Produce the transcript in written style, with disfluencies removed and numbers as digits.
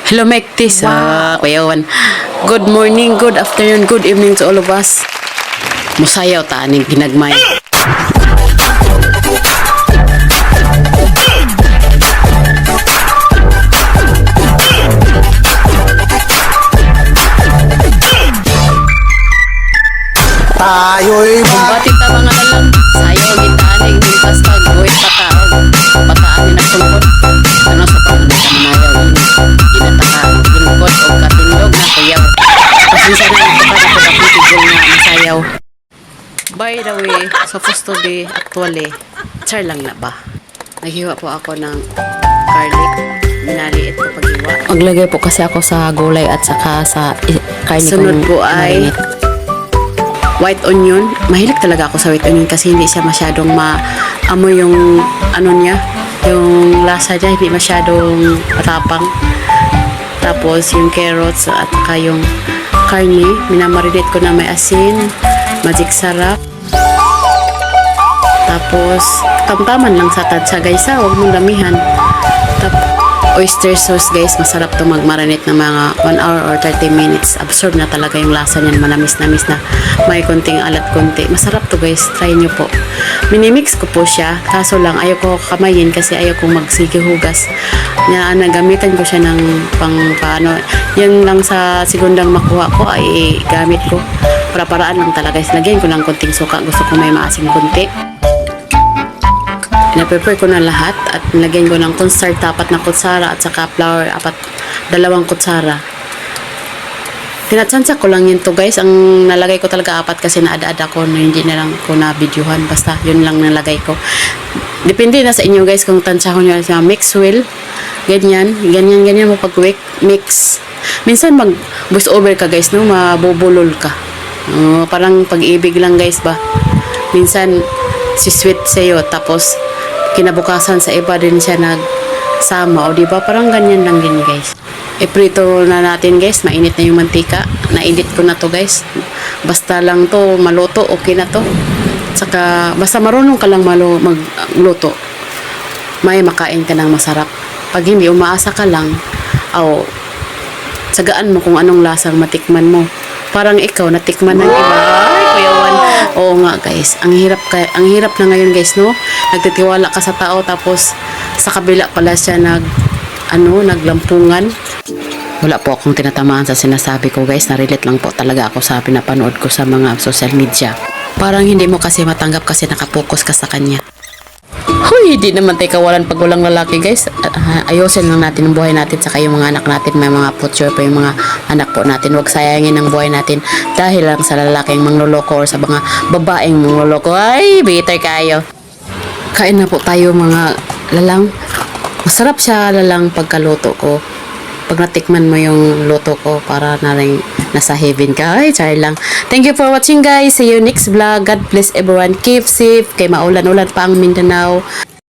Hello, Mektis. Kuyawan. Good morning, good afternoon, good evening to all of us. Musayaw ta aning ginagmay. Tayo'y Bati ta mga lalang. Sayaw kita aning gintas pag buhay pataog. Pataan ni nagtungkod. Ano sa pamalitan na mayaw ini. Ginataka, ginukod o katindog na kuyaw. Pasensya na ito para ko napitigil na masayaw. By the way, supposed to be actually, char lang na ba? Naghiwa po ako ng garlic. Minaliit ko paghiwa. Maglagay po kasi ako sa gulay at saka sa karne. Sunod po ay white onion. Mahilig talaga ako sa white onion kasi hindi siya masyadong maamoy yung ano niya, yung lasa niya, hindi masyadong matapang. Tapos yung carrots at saka yung karne, minamarinate ko na may asin, magic sarap. Tapos tamtaman lang sa tansya guys ha, huwag mong damihan. Oyster sauce guys, masarap to magmarinate ng mga 1 hour or 30 minutes. Absorb na talaga yung lasa niyan, manamis-namis na may konting alat konti. Masarap to guys, try nyo po. Minimix ko po siya, kaso lang ayaw ko kamayin kasi ayaw kong magsigihugas. Nagamitan ko siya ng paano, yan lang sa segundang makuha ko ay gamit ko. Para-paraan lang talaga guys, lagyan ko ng konting suka, gusto ko may maasim konti. Na-prepare ko na lahat at nilagyan ko ng cornstarch 4 na kutsara at saka flour 2 kutsara. Tinatsansa ko lang yun to guys. Ang nalagay ko talaga 4 kasi naada-ada ko na hindi na lang ko na videohan. Basta yun lang nalagay ko. Depende na sa inyo guys kung tansya ko nyo sa mix well. Ganyan mo pag mix. Minsan mag voice over ka guys, no? Mabubulol ka. Parang pag-ibig lang guys ba. Minsan si sweet sa'yo tapos kinabukasan sa iba din siya nagsama o diba parang ganyan lang din guys. Iprito na natin guys, mainit na yung mantika, na-edit ko na to guys, basta lang to maluto, okay na to. Saka basta marunong ka lang magluto, may makain ka ng masarap. Pag hindi, umaasa ka lang tsagaan mo kung anong lasang matikman mo. Parang ikaw natikman ng iba. Ay, kuyawan. Oo nga guys, ang hirap na ngayon guys, no? Nagtitiwala ka sa tao tapos sa kabila pala siya naglampungan. Wala po akong tinatamaan sa sinasabi ko guys, na-relate lang po talaga ako sa pinapanood ko sa mga social media. Parang hindi mo kasi matanggap kasi nakapokus ka sa kanya. Huy, di naman tayo kawalan pag walang lalaki guys. Ayusin lang natin ang buhay natin saka yung mga anak natin, may mga future pa yung mga anak po natin. Huwag sayangin ang buhay natin dahil lang sa lalaking mangloloko or sa mga babaeng mangloloko. Ay, bitter kayo. Kain na po tayo mga lalang. Masarap siya lalang pagkaluto ko. Pag natikman mo yung luto ko, para na rin nasa heaven ka. Ay, char lang. Thank you for watching guys. See you next vlog. God bless everyone. Keep safe. Kay maulan-ulan pa ang Mindanao.